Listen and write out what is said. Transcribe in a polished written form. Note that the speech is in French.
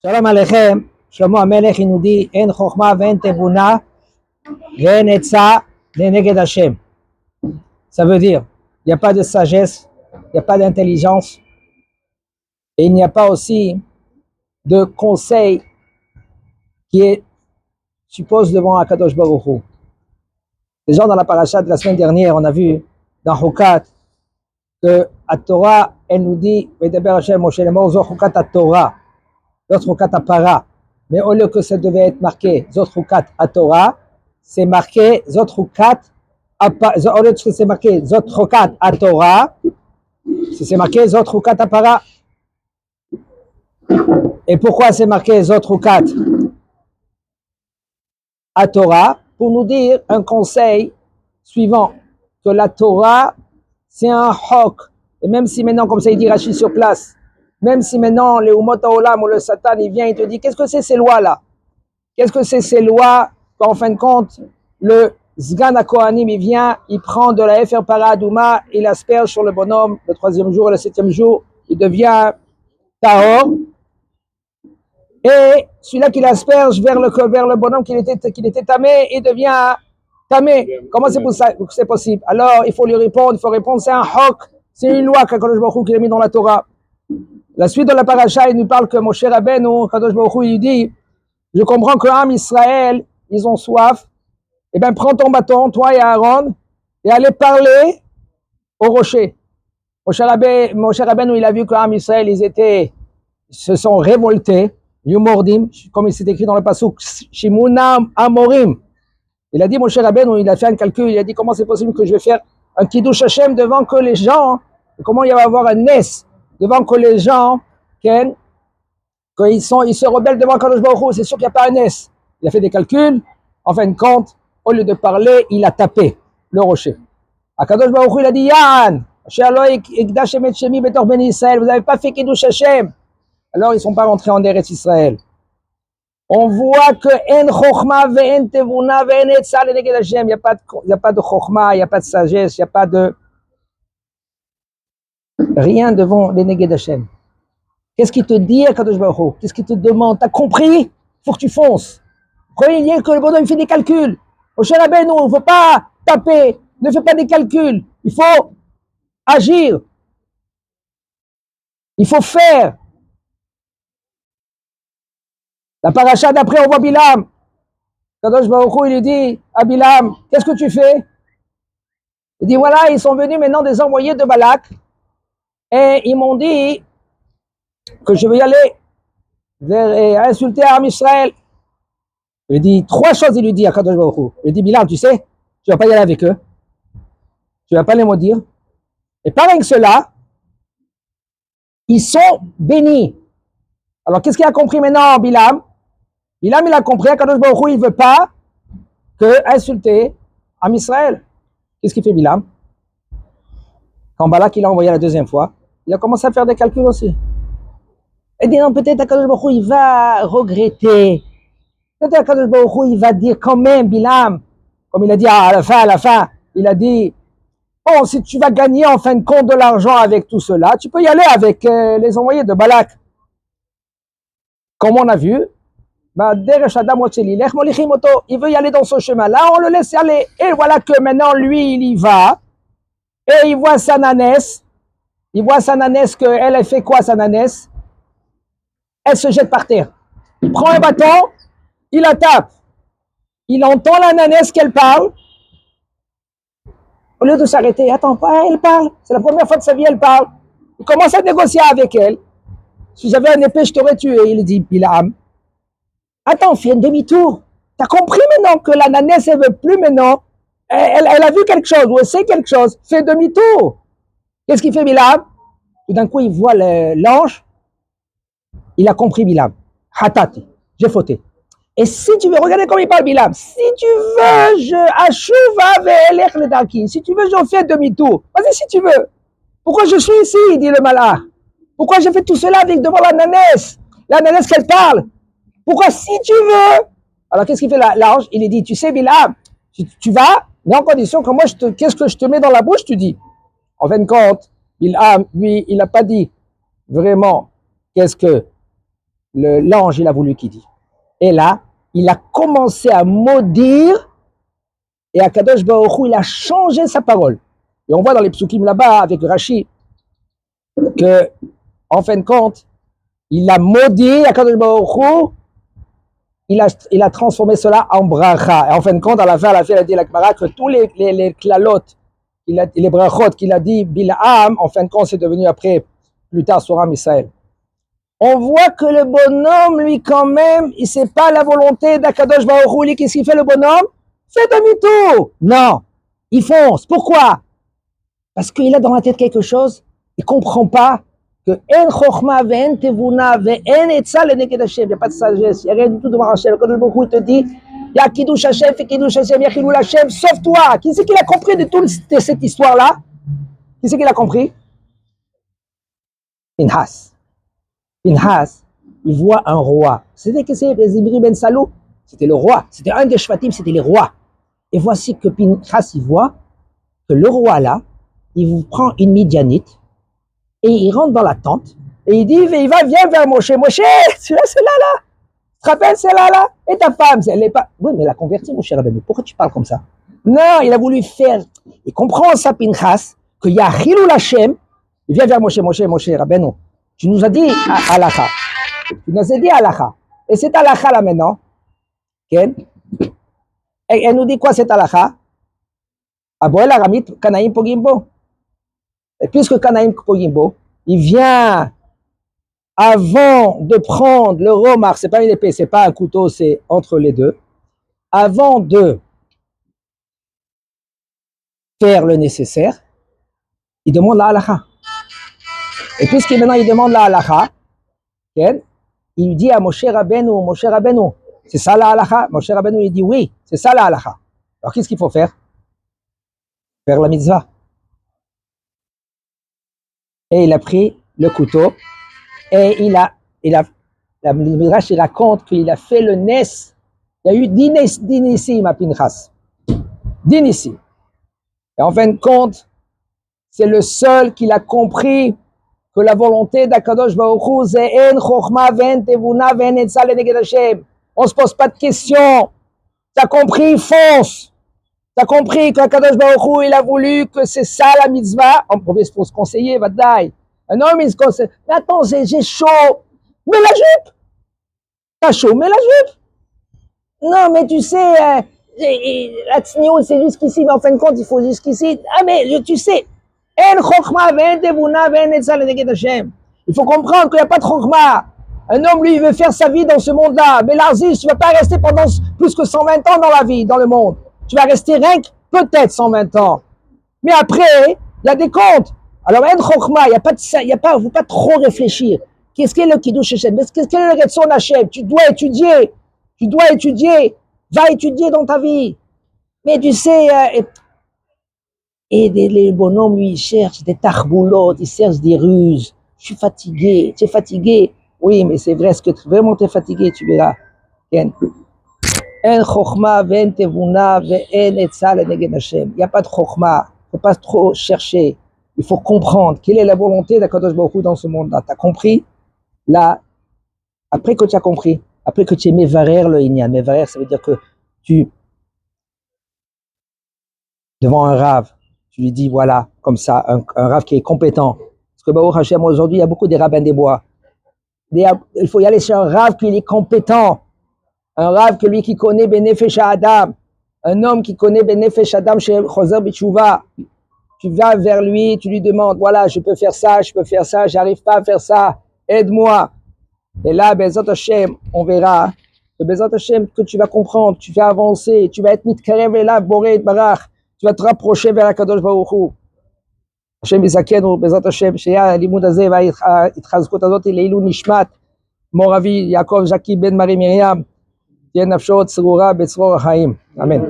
Shalom Aleichem, Shlomo Amelech, il nous dit En Chochma ve'en Tevuna ve'en Etza ve'neged Hashem. Ça veut dire, il n'y a pas de sagesse, il n'y a pas d'intelligence, et il n'y a pas aussi de conseil qui est suppose devant Akadosh Baruch Hu. Déjà dans la paracha de la semaine dernière, on a vu dans Chukat que la Torah, elle nous dit Ve'daber Hashem Moshe lemor zo Chukat à Torah, l'autre Chukat à Para. Mais au lieu que ça devait être marqué Zot Chukat à Torah, c'est marqué Zot Chukat au lieu que c'est marqué Zot Chukat à Torah, c'est marqué Zot Chukat à Para. Et pourquoi c'est marqué Zot Chukat à Torah? Pour nous dire un conseil suivant, que la Torah, c'est un hok. Et même si maintenant, comme ça il dit Rashi sur place, même si maintenant le Umot HaOlam ou le Satan, il vient et te dit, qu'est-ce que c'est ces lois-là? Qu'est-ce que c'est ces lois qu'en fin de compte, le Zgan HaKohanim, il vient, il prend de la Efer Paradouma, il asperge sur le bonhomme, le 3e jour et le 7e jour, il devient Tahor. Et celui-là qui l'asperge vers le bonhomme qu'il était tamé, il devient tamé. Comment c'est possible? Alors, il faut répondre, c'est un hok, c'est une loi qu'Akadosh Baruch Hu qui a mis dans la Torah. La suite de la paracha, il nous parle que Moshe Rabbeinu, Akadosh Baruch Hu, il dit, je comprends que l'âme Israël, ils ont soif, eh bien, prends ton bâton, toi et Aaron, et allez parler au rocher. Moshe Rabbeinu, il a vu que l'âme Israël, ils se sont révoltés, Yumordim, comme il s'est écrit dans le pasuk, Shimuna Amorim. Il a dit, Moshe Rabbeinu, il a fait un calcul, il a dit, comment c'est possible que je vais faire un Kiddush Hashem devant que les gens, comment il va y avoir un Nes, devant que les gens, qu'ils se rebellent devant Kadosh Baruch Hu, c'est sûr qu'il n'y a pas un Nes. Il a fait des calculs, en fin de compte, au lieu de parler, il a tapé le rocher. Kadosh Baruch Hu, il a dit, Yan, vous n'avez pas fait Kiddush Hashem. Alors ils ne sont pas rentrés en Eretz Israël. On voit que En Chochma ve'en Tevuna ve'en Etza le'neged Hashem. Il n'y a pas de Chochma, il n'y a pas de sagesse, il n'y a pas de rien devant les Neged Hashem. Qu'est-ce qu'il te dit, Kadosh Baruch Hu? Qu'est-ce qu'il te demande? T'as compris? Il faut que tu fonces. Croyez que le bonhomme fait des calculs. Moshe Rabbeinu, on ne veut pas taper, ne fais pas des calculs. Il faut agir. Il faut faire. La paracha d'après, on voit Bilam. Kadosh Baruch Hu, il lui dit à Bilam, qu'est-ce que tu fais? Il dit, voilà, ils sont venus maintenant des envoyés de Balak et ils m'ont dit que je vais y aller vers insulter Am Israël. Il dit 3 choses, il lui dit à Kadosh Baruch Hu. Il dit, Bilam, tu sais, tu vas pas y aller avec eux. Tu vas pas les maudire. Et pareil que cela, ils sont bénis. Alors, qu'est-ce qu'il a compris maintenant, Bilam? Bilam, il a compris, Kadosh Baruch Hu, il veut pas insulter Am Israël. Qu'est-ce qu'il fait Bilam? Quand Balak il a envoyé la 2e fois, il a commencé à faire des calculs aussi. Et dit non, peut-être Akadosh Baruch Hu, il va regretter. Peut-être Akadosh Baruch Hu, il va dire quand même, Bilam, comme il a dit à la fin, il a dit, bon, si tu vas gagner en fin de compte de l'argent avec tout cela, tu peux y aller avec les envoyés de Balak. Comme on a vu, il veut y aller dans ce chemin-là, on le laisse y aller. Et voilà que maintenant, lui, il y va, et il voit sa nanesse, qu'elle a fait quoi, sa nanesse? Elle se jette par terre. Il prend un bâton, il la tape. Il entend la nanesse qu'elle parle. Au lieu de s'arrêter, attends, elle parle. C'est la première fois de sa vie, elle parle. Il commence à négocier avec elle. Si j'avais un épée, je t'aurais tué. Il dit, Bilam, attends, fais un demi-tour. T'as compris maintenant que la nanesse, elle veut plus maintenant. Elle a vu quelque chose, ou elle sait quelque chose. Fais demi-tour. Qu'est-ce qu'il fait, Bilam? Tout d'un coup, il voit l'ange. Il a compris Bilam. Hatati, j'ai fauté. Et si tu veux, regardez comment il parle Bilam. Si tu veux, si tu veux, j'en fais demi-tour. Vas-y si tu veux. Pourquoi je suis ici, dit le malach? Pourquoi j'ai fait tout cela avec devant la nanesse? La nanesse qu'elle parle. Pourquoi si tu veux? Alors qu'est-ce qu'il fait l'ange? Il lui dit, tu sais Bilam, tu vas, mais en condition que moi, qu'est-ce que je te mets dans la bouche, tu dis? En fin de compte, Bilam, lui, il n'a pas dit vraiment qu'est-ce que l'ange, il a voulu qu'il dise. Et là, il a commencé à maudire, et Akadosh Baruch Hu, il a changé sa parole. Et on voit dans les psukim là-bas, avec Rashi, que, en fin de compte, il a maudit Akadosh Baruch Hu, il a transformé cela en bracha. Et en fin de compte, à la fin, il a dit la Gemara que tous les klalotes, les brachot qu'il a dit Bil'am, en fin de compte, c'est devenu après, plus tard, Soram Israël. On voit que le bonhomme, lui, quand même, il sait pas la volonté d'Akadosh Baruch Hu. Qu'est-ce qu'il fait, le bonhomme? Fait demi-tour. Non, il fonce. Pourquoi? Parce qu'il a dans la tête quelque chose, il comprend pas que en chokhma ve'en tevuna ve'en etza leneged Hashem. Il n'y a pas de sagesse, il n'y a rien du tout devant Hashem. Akadosh Baruch Hu te dit, il y a Kiddush Hashem, fait Kiddush Hashem, il y a Chilul Hashem, sauf toi. Qui c'est qui a compris de toute cette histoire-là? Qui c'est qui l'a compris? Pinhas. Pinhas, il voit un roi. C'était que c'est Zimri ben Salou. C'était le roi. C'était un des Shvatim, c'était les rois. Et voici que Pinhas, il voit que le roi là, il vous prend une Midianite et il rentre dans la tente et il dit, il va, viens vers Moshe. Moshe, celui-là, c'est là. Tu te rappelles, c'est là. Et ta femme, elle n'est pas. Oui, mais elle a converti, mon cher Rabbeinu. Pourquoi tu parles comme ça? Non, il a voulu faire. Il comprend ça, Pinhas, qu'il y a Chilul Hashem. Il vient vers Moshe, Rabbeinu. Tu nous as dit halakha. Tu nous as dit halakha. Et cette halakha là maintenant, okay? Elle nous dit quoi cette halakha? Aboel Aramit Kanaim Pogimbo. Et puisque Kanaim Pogimbo, il vient avant de prendre le romar, c'est pas une épée, c'est pas un couteau, c'est entre les deux. Avant de faire le nécessaire, il demande la halakha. Et puisque maintenant il demande la halakha, il dit à Moshe Rabbeinu, c'est ça la halakha? Moshe Rabbeinu, il dit oui, c'est ça la halakha. Alors qu'est-ce qu'il faut faire? Faire la mitzvah. Et il a pris le couteau, et la Midrash il raconte qu'il a fait le nes. Il y a eu 10 nissim à Pinchas. 10 nissim. Et en fin de compte, c'est le seul qui a compris que la volonté d'Akadosh Baruch Hu, c'est en chokhma ve'en tevuna ve'en etza leneged Hashem. On se pose pas de questions. T'as compris, fonce. T'as compris qu'Akadosh Baruch Hu, il a voulu que c'est ça la mitzvah. On pouvait se conseiller, vadaï. Un homme, il se conseille. Mais attends, j'ai chaud. Mets la jupe. T'as chaud, mets la jupe. Non, mais tu sais, la tsniout, c'est jusqu'ici, mais en fin de compte, il faut jusqu'ici. Ah, mais tu sais. Il faut comprendre qu'il n'y a pas de chokma. Un homme, lui, il veut faire sa vie dans ce monde-là. Mais l'Aziz, tu ne vas pas rester pendant plus que 120 ans dans la vie, dans le monde. Tu vas rester rien que peut-être 120 ans. Mais après, il y a des comptes. Alors, en chokma, il ne faut pas trop réfléchir. Qu'est-ce qu'est le Kiddush Hashem? Qu'est-ce qu'est le Retson Hashem? Tu dois étudier. Va étudier dans ta vie. Mais tu sais, et les bonhommes, lui, ils cherchent des tarboulotes, ils cherchent des ruses. Je suis fatigué, tu es fatigué. Oui, mais c'est vrai, est-ce que vraiment tu es fatigué, tu verras. Il n'y a pas de chokhma, il ne faut pas trop chercher. Il faut comprendre quelle est la volonté d'Akadosh Baruch Hu dans ce monde-là. Tu as compris? Là, après que tu as compris, après que tu es mevarer le inyan, mevarer, ça veut dire que tu, devant un rave, tu lui dis, voilà, comme ça, un rave qui est compétent. Parce que Baruch Hashem, aujourd'hui, il y a beaucoup de rabbins des bois. Il faut y aller chez un rave qui est compétent. Un rave que lui qui connaît Benefesh Adam. Un homme qui connaît Benefesh Adam chez Choser B'Tshuva. Tu vas vers lui, tu lui demandes, voilà, je peux faire ça, j'arrive pas à faire ça, aide-moi. Et là, Bezat Hashem, on verra. Bezat Hashem, que tu vas comprendre, tu vas avancer, tu vas être mitkarev et là, Boré et Barach. Tu vas te rapprocher vers Akadosh Baruch Hu. Hashem Yizakenu, Bezat Hashem, Sheya Limud Hazeh, וההתחזקות הזאת לעילוי נשמת מור אבי יעקב ז'קי בן מרי מרים, תהיה נפשו צרורה בצרור החיים. אמן.